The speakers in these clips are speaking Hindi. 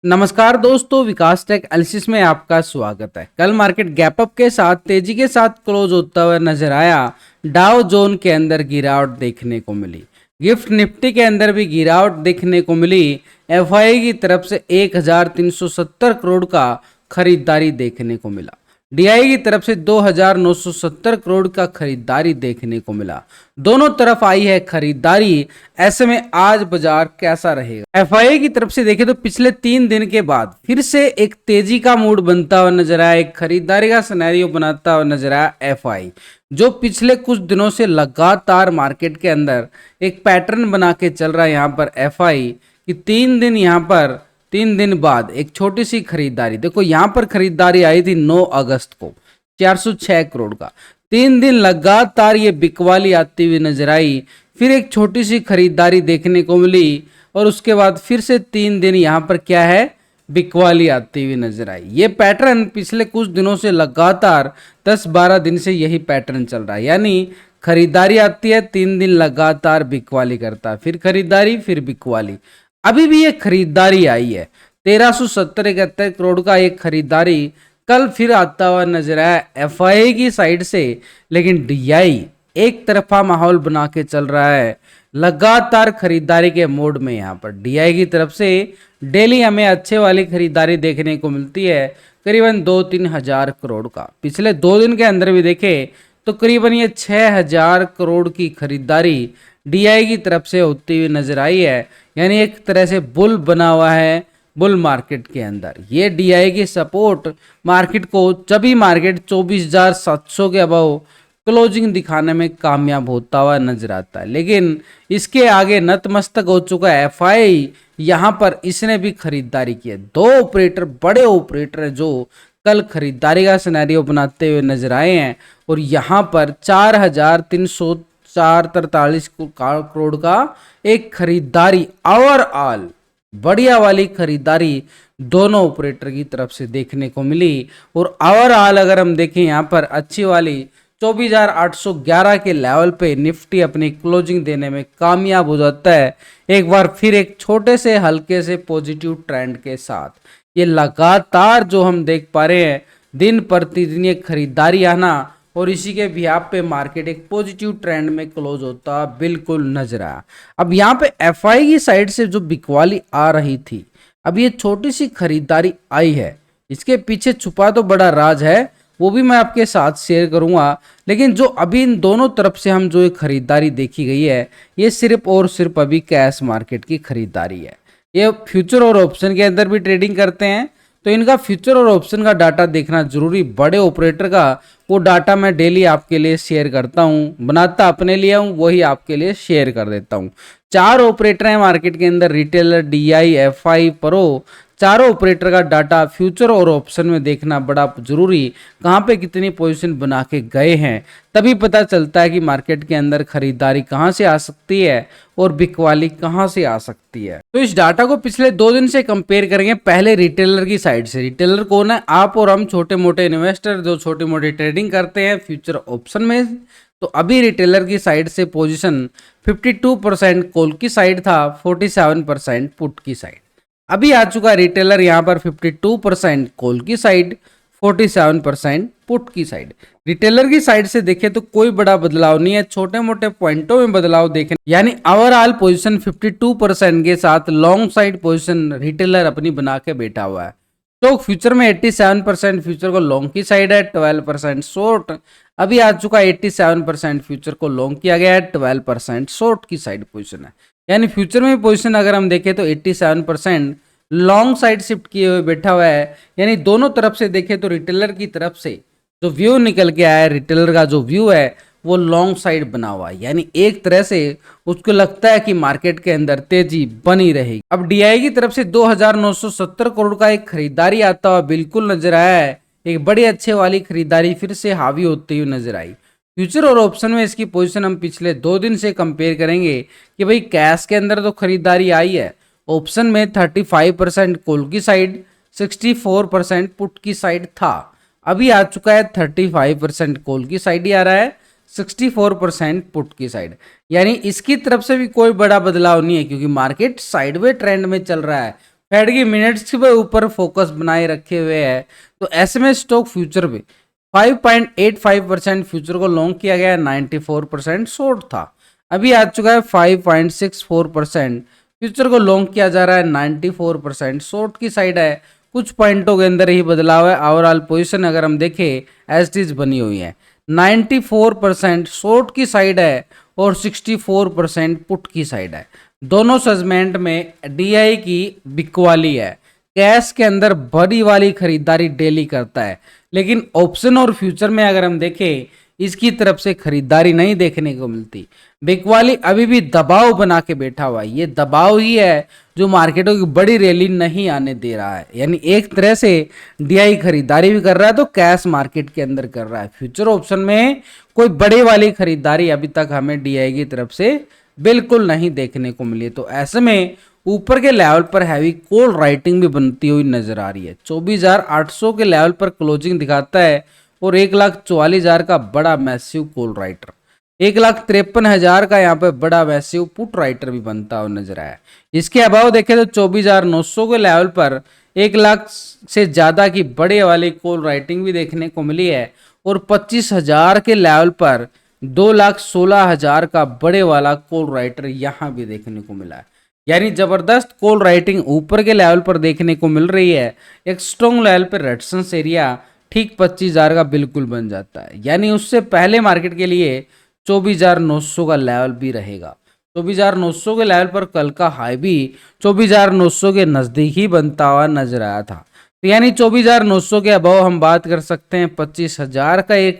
नमस्कार दोस्तों, विकास टेक एनालिसिस में आपका स्वागत है। कल मार्केट गैप अप के साथ तेजी के साथ क्लोज होता हुआ नजर आया। डाउ जोन के अंदर गिरावट देखने को मिली। गिफ्ट निफ्टी के अंदर भी गिरावट देखने को मिली। एफआई की तरफ से 1370 करोड़ का खरीदारी देखने को मिला। डीआई की तरफ से 2970 करोड़ का खरीदारी देखने को मिला। दोनों तरफ आई है खरीदारी। ऐसे में आज बाजार कैसा रहेगा? एफआई की तरफ से देखें तो पिछले 3 दिन के बाद फिर से एक तेजी का मूड बनता हुआ नजर आया, एक खरीदारी का सिनेरियो बनाता हुआ नजर आया एफआई, जो पिछले कुछ दिनों से लगातार मार्केट के अंदर एक पैटर्न बना के चल रहा है। यहाँ पर एफआई कि 3 दिन बाद एक छोटी सी खरीदारी, देखो यहाँ पर खरीदारी आई थी 9 अगस्त को 406 करोड़ का। 3 दिन लगातार ये बिकवाली आती हुई नजर आई, फिर एक छोटी सी खरीदारी देखने को मिली और उसके बाद फिर से 3 दिन यहाँ पर क्या है, बिकवाली आती हुई नजर आई। ये पैटर्न पिछले कुछ दिनों से लगातार 10-12 दिन से यही पैटर्न चल रहा है, यानी खरीदारी आती है, 3 दिन लगातार बिकवाली करता है, फिर खरीदारी, फिर बिकवाली। अभी भी ये खरीदारी आई है 1370-71 करोड़ का एक खरीदारी कल फिर आता हुआ नजर आया एफआई की साइड से। लेकिन डीआई एक तरफा माहौल बना के चल रहा है, लगातार खरीदारी के मोड में। यहाँ पर डीआई की तरफ से डेली हमें अच्छे वाली खरीदारी देखने को मिलती है, करीबन 2-3 हजार करोड़ का। पिछले 2 दिन के अंदर भी देखे तो करीबन ये 6000 करोड़ की खरीदारी डीआई की तरफ से होती हुई नजर आई है, यानी एक तरह से बुल बना हुआ है बुल मार्केट के अंदर। ये डीआई की सपोर्ट मार्केट को, जब भी मार्केट 24,700 के अबव क्लोजिंग दिखाने में कामयाब होता हुआ नजर आता है, लेकिन इसके आगे नतमस्तक हो चुका है एफआई। यहाँ पर इसने भी खरीदारी की है। 2 ऑपरेटर, बड़े ऑपरेटर हैं जो कल खरीदारी का सिनेरियो बनाते हुए नजर आए हैं, और यहाँ पर 4343 करोड़ का एक खरीदारी ओवरऑल बढ़िया वाली खरीदारी दोनों ऑपरेटर की तरफ से देखने को मिली। और ओवरऑल अगर हम देखें यहाँ पर अच्छी वाली 24,811 के लेवल पे निफ्टी अपनी क्लोजिंग देने में कामयाब हो जाता है, एक बार फिर एक छोटे से हल्के से पॉजिटिव ट्रेंड के साथ। ये लगातार जो हम देख पा रहे हैं दिन प्रतिदिन ये खरीदारी आना, और इसी के बिहाफ पे मार्केट एक पॉजिटिव ट्रेंड में क्लोज होता बिल्कुल नजर आया। अब यहाँ पे एफआई की साइड से जो बिकवाली आ रही थी, अब ये छोटी सी खरीदारी आई है, इसके पीछे छुपा तो बड़ा राज है, वो भी मैं आपके साथ शेयर करूंगा। लेकिन जो अभी इन दोनों तरफ से हम जो ये खरीदारी देखी गई है, ये सिर्फ और सिर्फ अभी कैश मार्केट की खरीदारी है। ये फ्यूचर और ऑप्शन के अंदर भी ट्रेडिंग करते हैं, तो इनका फ्यूचर और ऑप्शन का डाटा देखना जरूरी। बड़े ऑपरेटर का वो डाटा मैं डेली आपके लिए शेयर करता हूँ, बनाता अपने लिए हूँ, वही आपके लिए शेयर कर देता हूँ। 4 ऑपरेटर हैं मार्केट के अंदर, रिटेलर, डीआई, एफआई, प्रो। चारों ऑपरेटर का डाटा फ्यूचर और ऑप्शन में देखना बड़ा जरूरी। कहाँ पे कितनी पोजीशन बना के गए हैं, तभी पता चलता है कि मार्केट के अंदर खरीदारी कहाँ से आ सकती है और बिकवाली कहाँ से आ सकती है। तो इस डाटा को पिछले 2 दिन से कंपेयर करेंगे। पहले रिटेलर की साइड से। रिटेलर कौन है? आप और हम, छोटे मोटे इन्वेस्टर जो छोटी मोटी ट्रेडिंग करते हैं फ्यूचर ऑप्शन में। तो अभी रिटेलर की साइड से पोजीशन 52% कॉल की साइड था, 47% पुट की साइड। अभी आ चुका रिटेलर यहाँ पर 52% कॉल की साइड, 47% पुट की साइड। रिटेलर की साइड से देखें तो कोई बड़ा बदलाव नहीं है, छोटे मोटे पॉइंटों में बदलाव देखें, यानी ओवरऑल पोजीशन 52% के साथ लॉन्ग साइड पोजीशन रिटेलर अपनी बना के बैठा हुआ है। तो फ्यूचर में 87% फ्यूचर को लॉन्ग की साइड है, 12% शॉर्ट। अभी आ चुका 87% फ्यूचर को लॉन्ग किया गया है, 12% शॉर्ट की साइड पोजीशन है। यानी फ्यूचर में पोजीशन अगर हम देखें तो 87% लॉन्ग साइड शिफ्ट किए हुए बैठा हुआ है। यानी दोनों तरफ से देखें तो रिटेलर की तरफ से जो व्यू निकल के आया है, रिटेलर का जो व्यू है वो लॉन्ग साइड बना हुआ है, यानी एक तरह से उसको लगता है कि मार्केट के अंदर तेजी बनी रहेगी। अब डीआई की तरफ से 2970 करोड़ का एक खरीदारी आता हुआ बिल्कुल नजर आया है। एक बड़ी अच्छे वाली खरीदारी फिर से हावी होती हुई नजर आई। फ्यूचर और ऑप्शन में इसकी पोजीशन हम पिछले 2 दिन से कंपेयर करेंगे कि भाई कैश के अंदर तो खरीदारी आई है, ऑप्शन में 35% कॉल की साइड, 64% पुट की साइड था। अभी आ चुका है 35% कॉल की साइड ही आ रहा है, 64% पुट की साइड। यानी इसकी तरफ से भी कोई बड़ा बदलाव नहीं है, क्योंकि मार्केट साइडवे ट्रेंड में चल रहा है। फेड की मिनट्स के ऊपर फोकस बनाए रखे हुए है। तो ऐसे में स्टॉक फ्यूचर पे 5.85% फ्यूचर को लॉन्ग किया गया है, 94% शॉर्ट था। अभी आ चुका है 5.64% फ्यूचर को लॉन्ग किया जा रहा है, 94% शॉर्ट की साइड है। कुछ पॉइंटों के अंदर ही बदलाव है। ओवरऑल पोजीशन अगर हम देखें एज इट इज बनी हुई है, 94% शॉर्ट की साइड है और 64% पुट की साइड है। दोनों सेगमेंट में डीआई की बिकवाली है। कैश के अंदर बड़ी वाली खरीदारी डेली करता है, लेकिन ऑप्शन और फ्यूचर में अगर हम देखें इसकी तरफ से खरीदारी नहीं देखने को मिलती। बिकवाली अभी भी दबाव बना के बैठा हुआ है। ये दबाव ही है जो मार्केटों की बड़ी रैली नहीं आने दे रहा है। यानी एक तरह से डीआई खरीदारी भी कर रहा है तो कैश मार्केट के अंदर कर रहा है। फ्यूचर ऑप्शन में कोई बड़ी वाली खरीदारी अभी तक हमें डीआई की तरफ से बिल्कुल नहीं देखने को मिली। तो ऐसे में ऊपर के लेवल पर हैवी कॉल राइटिंग भी बनती हुई नजर आ रही है। 24,800 के लेवल पर क्लोजिंग दिखाता है और 1,44,000 का बड़ा मैसिव कॉल राइटर, 1,53,000 का यहाँ पे बड़ा मैसिव पुट राइटर भी बनता हुआ नजर आया। इसके अभाव देखें तो 24,900 के लेवल पर 1 लाख से ज्यादा की बड़े वाली कॉल राइटिंग भी देखने को मिली है और 25,000 के लेवल पर 2,16,000 का बड़े वाला कॉल राइटर यहाँ भी देखने को मिला है। यानी जबरदस्त कॉल राइटिंग ऊपर के लेवल पर देखने को मिल रही है। एक स्ट्रॉन्ग लेवल पर रेजिस्टेंस एरिया ठीक 25,000 का बिल्कुल बन जाता है। यानी उससे पहले मार्केट के लिए 24,900 का लेवल भी रहेगा। 24,900 के लेवल पर कल का हाई भी 24,900 के नजदीक ही बनता हुआ नजर आया था। तो यानी 24,900 के अभाव हम बात कर सकते हैं 25,000 का एक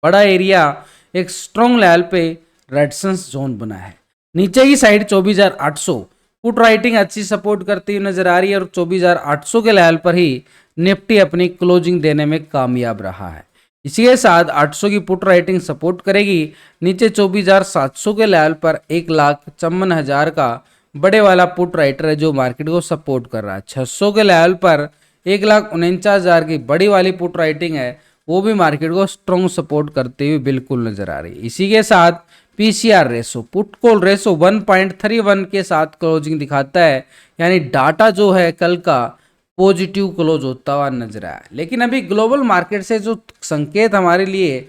बड़ा एरिया एक स्ट्रॉन्ग लेवल पे रेजिस्टेंस जोन बना है। नीचे की साइड 24,800 पुट राइटिंग अच्छी सपोर्ट करती हुई नजर आ रही है और 24,800 के लेवल पर ही निफ्टी अपनी क्लोजिंग देने में कामयाब रहा है। इसी के साथ 800 की पुट राइटिंग सपोर्ट करेगी। नीचे 24,700 के लेवल पर 1,54,000 का बड़े वाला पुट राइटर है जो मार्केट को सपोर्ट कर रहा है। 600 के लेवल पर 1,49,000 की बड़ी वाली पुट राइटिंग है, वो भी मार्केट को स्ट्रॉन्ग सपोर्ट करते हुए बिल्कुल नजर आ रही है। इसी के साथ PCR ratio put call ratio 1.31 के साथ क्लोजिंग दिखाता है। यानी डाटा जो है कल का पॉजिटिव क्लोज होता हुआ नजर आया। लेकिन अभी ग्लोबल मार्केट से जो संकेत हमारे लिए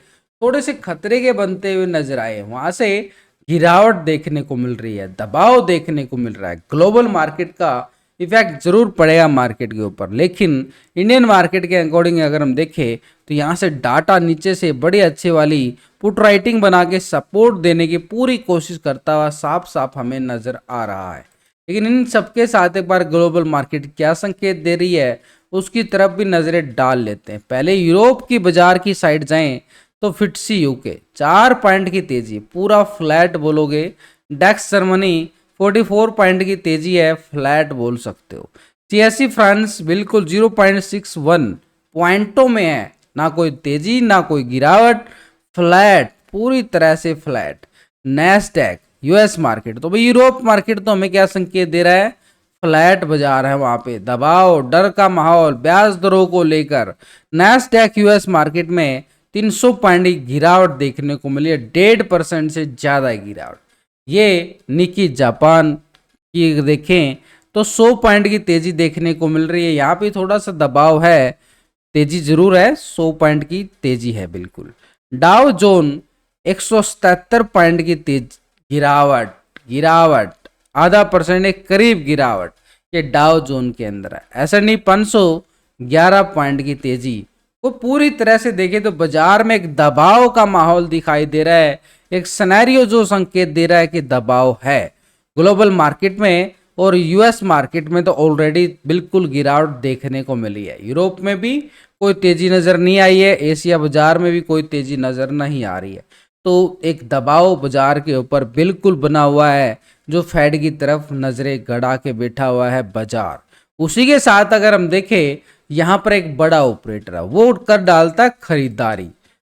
थोड़े से खतरे के बनते हुए नजर आए, वहां से गिरावट देखने को मिल रही है, दबाव देखने को मिल रहा है। ग्लोबल मार्केट का इफेक्ट जरूर पड़ेगा मार्केट के ऊपर, लेकिन इंडियन मार्केट के अकॉर्डिंग अगर हम देखें तो यहाँ से डाटा नीचे से बड़ी अच्छी वाली पुट राइटिंग बना के सपोर्ट देने की पूरी कोशिश करता हुआ साफ साफ हमें नजर आ रहा है। लेकिन इन सबके साथ एक बार ग्लोबल मार्केट क्या संकेत दे रही है उसकी तरफ भी नजरें डाल लेते हैं। पहले यूरोप की बाजार की साइड जाएं तो फिट्सी यूके 4 पॉइंट की तेजी, पूरा फ्लैट बोलोगे। डेक्स जर्मनी 44 पॉइंट की तेजी है, फ्लैट बोल सकते हो। सीएसई फ्रांस बिल्कुल 0.61 पॉइंटों में है, ना कोई तेजी ना कोई गिरावट, फ्लैट पूरी तरह से फ्लैट। नैस्डैक यूएस मार्केट, तो भाई यूरोप मार्केट तो हमें क्या संकेत दे रहा है, फ्लैट बाजार है, वहां पे दबाव डर का माहौल ब्याज दरों को लेकर। नैस्डैक यूएस मार्केट में 300 पॉइंट की गिरावट देखने को मिली है, 1.5% से ज्यादा गिरावट। ये निकी जापान की देखें तो 100 पॉइंट की तेजी देखने को मिल रही है। यहाँ पे थोड़ा सा दबाव है, तेजी जरूर है, 100 पॉइंट की तेजी है बिल्कुल। डाउ जोन 177 पॉइंट की तेज गिरावट आधा % के करीब गिरावट ये डाउ जोन के अंदर है। S&P 500 11 पॉइंट की तेजी को पूरी तरह से देखें तो बाजार में एक दबाव का माहौल दिखाई दे रहा है। एक सिनेरियो जो संकेत दे रहा है कि दबाव है ग्लोबल मार्केट में, और यूएस मार्केट में तो ऑलरेडी बिल्कुल गिरावट देखने को मिली है। यूरोप में भी कोई तेजी नजर नहीं आई है, एशिया बाजार में भी कोई तेजी नजर नहीं आ रही है। तो एक दबाव बाजार के ऊपर बिल्कुल बना हुआ है जो फेड की तरफ नजरें गड़ा के बैठा हुआ है बाजार। उसी के साथ अगर हम देखें यहाँ पर एक बड़ा ऑपरेटर है, वो कर डालता है खरीदारी।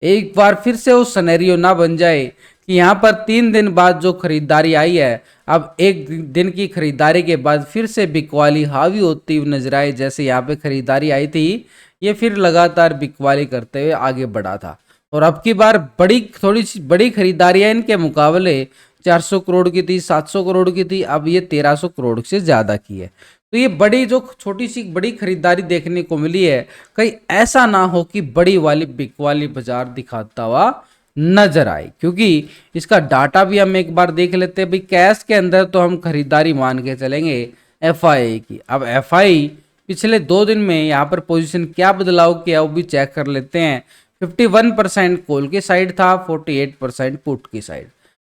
एक बार फिर से वो सिनेरियो ना बन जाए कि यहाँ पर 3 दिन बाद जो खरीदारी आई है, अब एक दिन की खरीदारी के बाद फिर से बिकवाली हावी होती हुई नजर आई। जैसे यहाँ पे खरीदारी आई थी, ये फिर लगातार बिकवाली करते हुए आगे बढ़ा था और अब की बार थोड़ी सी बड़ी खरीदारियां इनके मुकाबले 400 करोड़ की थी, 700 करोड़ की थी, अब ये 1300 करोड़ से ज्यादा की है। तो ये बड़ी जो छोटी सी बड़ी खरीदारी देखने को मिली है, कहीं ऐसा ना हो कि बड़ी वाली बिग वाली बाजार दिखाता हुआ नजर आए, क्योंकि इसका डाटा भी हम एक बार देख लेते हैं। भाई कैश के अंदर तो हम खरीदारी मान के चलेंगे एफआई की। अब एफआई पिछले 2 दिन में यहाँ पर पोजीशन क्या बदलाव किया वो भी चेक कर लेते हैं। 51% कॉल की साइड था, 48% पुट की साइड।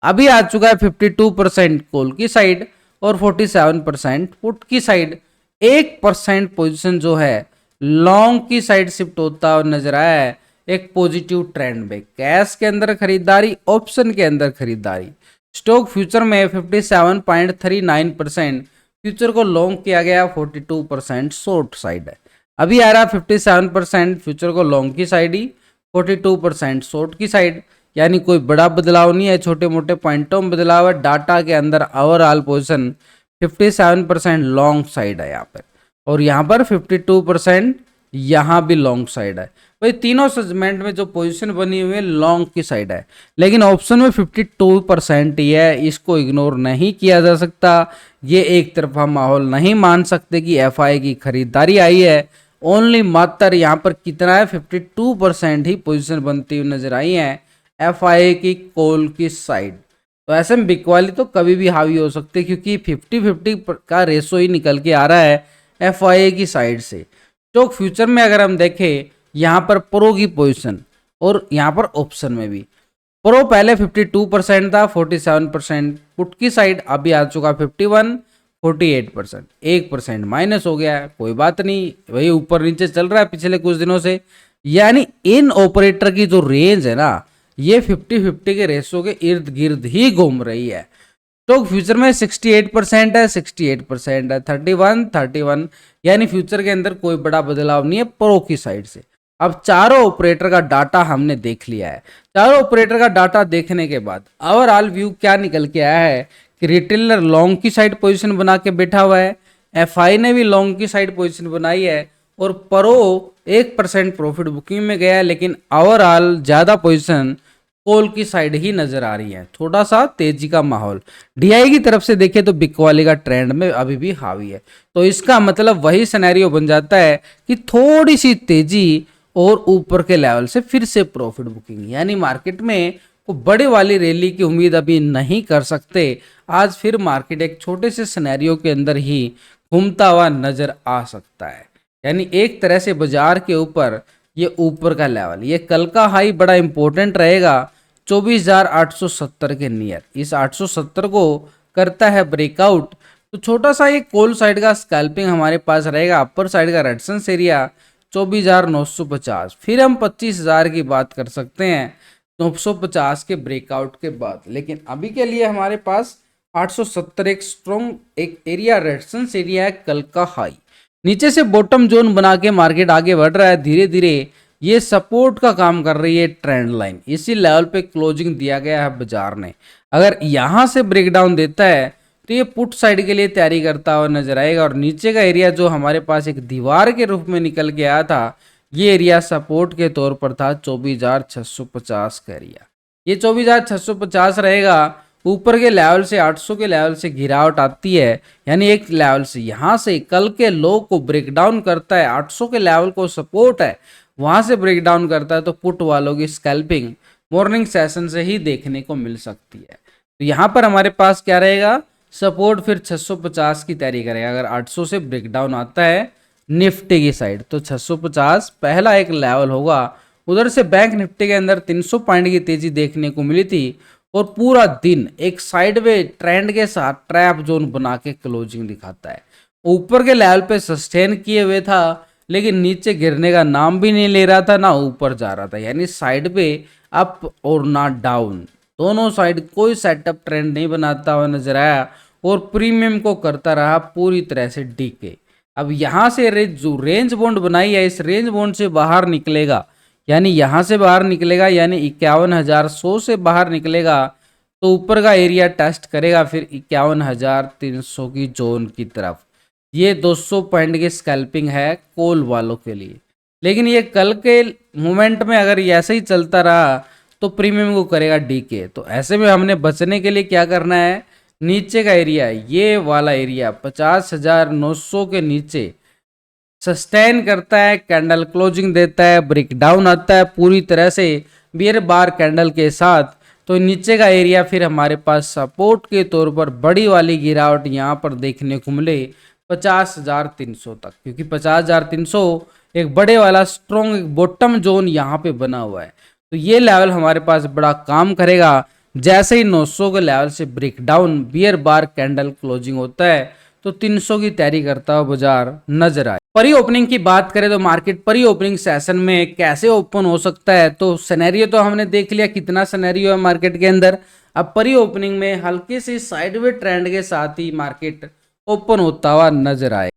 अभी आ चुका है 52% कॉल की साइड और 47% पुट की साइड। 1% पोजीशन जो है लॉन्ग की साइड शिफ्ट होता हुआ नजर आया है, एक पॉजिटिव ट्रेंड में। कैश के अंदर खरीदारी, ऑप्शन के अंदर खरीदारी। स्टॉक फ्यूचर में 57.39% फ्यूचर को लॉन्ग किया गया, 42% शॉर्ट साइड है। अभी आ रहा 57% फ्यूचर को लॉन्ग की साइड ही, 42% शॉर्ट की साइड। यानी कोई बड़ा बदलाव नहीं है, छोटे मोटे पॉइंटों में बदलाव है। डाटा के अंदर ओवरऑल पोजीशन 57% लॉन्ग साइड है यहाँ पर, और यहाँ पर 52% यहाँ भी लॉन्ग साइड है। भाई तीनों सेगमेंट में जो पोजीशन बनी हुई है लॉन्ग की साइड है, लेकिन ऑप्शन में 52% ही है। इसको इग्नोर नहीं किया जा सकता। ये एक तरफा माहौल नहीं मान सकते कि एफआई की खरीदारी आई है। ओनली मात्र यहाँ पर कितना है, 52% ही पोजीशन बनती हुई नजर आई है एफआई की कॉल की साइड। तो ऐसे में बिग वाली तो कभी भी हावी हो सकती है, क्योंकि 50-50 का रेशो ही निकल के आ रहा है एफआई की साइड से। तो फ्यूचर में अगर हम देखें यहाँ पर प्रो की पोजीशन और यहाँ पर ऑप्शन में भी, प्रो पहले 52% था, 47% पुट की साइड। अभी आ चुका 51, 48%। 1% माइनस हो गया है, कोई बात नहीं, वही ऊपर नीचे चल रहा है पिछले कुछ दिनों से। यानी इन ऑपरेटर की जो रेंज है ना, ये 50-50 के रेशो के इर्द गिर्द ही घूम रही है। तो फ्यूचर में 68% है, 68% है, 31, यानी फ्यूचर के अंदर कोई बड़ा बदलाव नहीं है प्रो की साइड से। अब चारों ऑपरेटर का डाटा हमने देख लिया है। चारों ऑपरेटर का डाटा देखने के बाद ओवरऑल व्यू क्या निकल के आया है कि रिटेलर लॉन्ग की साइड पोजीशन बना के बैठा हुआ है, एफआई ने भी लॉन्ग की साइड पोजीशन बनाई है, और प्रो 1% प्रॉफिट बुकिंग में गया है, लेकिन ओवरऑल ज्यादा पोजीशन कॉल की साइड ही नजर आ रही है। थोड़ा सा तेजी का माहौल डीआई की तरफ से देखें तो बिग वाली का ट्रेंड में अभी भी हावी है। तो इसका मतलब वही सिनेरियो बन जाता है कि थोड़ी सी तेजी और ऊपर के लेवल से फिर से प्रॉफिट बुकिंग, यानी मार्केट में को बड़े वाली रैली की उम्मीद अभी नहीं कर सकते। आज फिर मार्केट एक छोटे से सिनेरियो के अंदर ही घूमता हुआ नजर आ सकता है। यानी एक तरह से बाजार के ऊपर ये ऊपर का लेवल, ये कल का हाई बड़ा इंपॉर्टेंट रहेगा 24,870 के नियर। इस 870 को करता है ब्रेकआउट तो छोटा सा एक कॉल साइड का स्कैल्पिंग हमारे पास रहेगा। अपर साइड का रेजिस्टेंस एरिया 24,950। फिर हम 25,000 की बात कर सकते हैं 950 के ब्रेकआउट के बाद। लेकिन अभी के लिए हमारे पास 870 एक स्ट्रॉन्ग एक एरिया रेजिस्टेंस एरिया है, कल का हाई। नीचे से बॉटम जोन बना के मार्केट आगे बढ़ रहा है धीरे धीरे। ये सपोर्ट का काम कर रही है ट्रेंड लाइन, इसी लेवल पे क्लोजिंग दिया गया है बाजार ने। अगर यहां से ब्रेकडाउन देता है तो ये पुट साइड के लिए तैयारी करता हुआ नजर आएगा, और नीचे का एरिया जो हमारे पास एक दीवार के रूप में निकल के आया था, ये एरिया सपोर्ट के तौर पर था 24,650 का एरिया। ये 24,650 रहेगा। ऊपर के लेवल से 800 के लेवल से गिरावट आती है, यानी एक लेवल से यहाँ से कल के लो को ब्रेकडाउन करता है, 800 के लेवल को सपोर्ट है वहां से ब्रेकडाउन करता है, तो पुट वालों की स्कैल्पिंग मॉर्निंग सेशन से ही देखने को मिल सकती है। तो यहाँ पर हमारे पास क्या रहेगा, सपोर्ट फिर 650 की तैयारी करेगा। अगर 800 से ब्रेकडाउन आता है निफ्टी की साइड तो 650 पहला एक लेवल होगा। उधर से बैंक निफ्टी के अंदर 300 पॉइंट की तेजी देखने को मिली थी, और पूरा दिन एक साइडवे ट्रेंड के साथ ट्रैप जोन बना के क्लोजिंग दिखाता है। ऊपर के लेवल पे सस्टेन किए हुए था, लेकिन नीचे गिरने का नाम भी नहीं ले रहा था, ना ऊपर जा रहा था। यानी साइड पे अप और ना डाउन, दोनों साइड कोई सेटअप ट्रेंड नहीं बनाता हुआ नजर आया, और प्रीमियम को करता रहा पूरी तरह से डीके। अब यहाँ से जो रेंज बॉन्ड बनाई है, इस रेंज बॉन्ड से बाहर निकलेगा, यानी यहाँ से बाहर निकलेगा, यानी 51,100 से बाहर निकलेगा तो ऊपर का एरिया टेस्ट करेगा फिर 51,300 की जोन की तरफ। ये 200 पॉइंट की स्कैल्पिंग है कॉल वालों के लिए। लेकिन ये कल के मोमेंट में अगर ये ऐसे ही चलता रहा तो प्रीमियम को करेगा डीके। तो ऐसे में हमने बचने के लिए क्या करना है, नीचे का एरिया है, ये वाला एरिया 50,900 के नीचे सस्टेन करता है, कैंडल क्लोजिंग देता है, ब्रेक डाउन आता है पूरी तरह से बियर बार कैंडल के साथ, तो नीचे का एरिया फिर हमारे पास सपोर्ट के तौर पर बड़ी वाली गिरावट यहाँ पर देखने को मिले 50,300 तक, क्योंकि 50,300 एक बड़े वाला स्ट्रॉन्ग एक बॉटम जोन यहाँ पे बना हुआ है। तो ये लेवल हमारे पास बड़ा काम करेगा। जैसे ही 900 के लेवल से break down bear bar candle closing होता है तो 300 की तैयारी करता हुआ बाजार नजर आए। परी ओपनिंग की बात करें तो मार्केट परी ओपनिंग सेशन में कैसे ओपन हो सकता है, तो सिनेरियो तो हमने देख लिया कितना सिनेरियो है मार्केट के अंदर। अब परी ओपनिंग में हल्के से साइडवे ट्रेंड के साथ ही मार्केट ओपन होता हुआ नजर आए।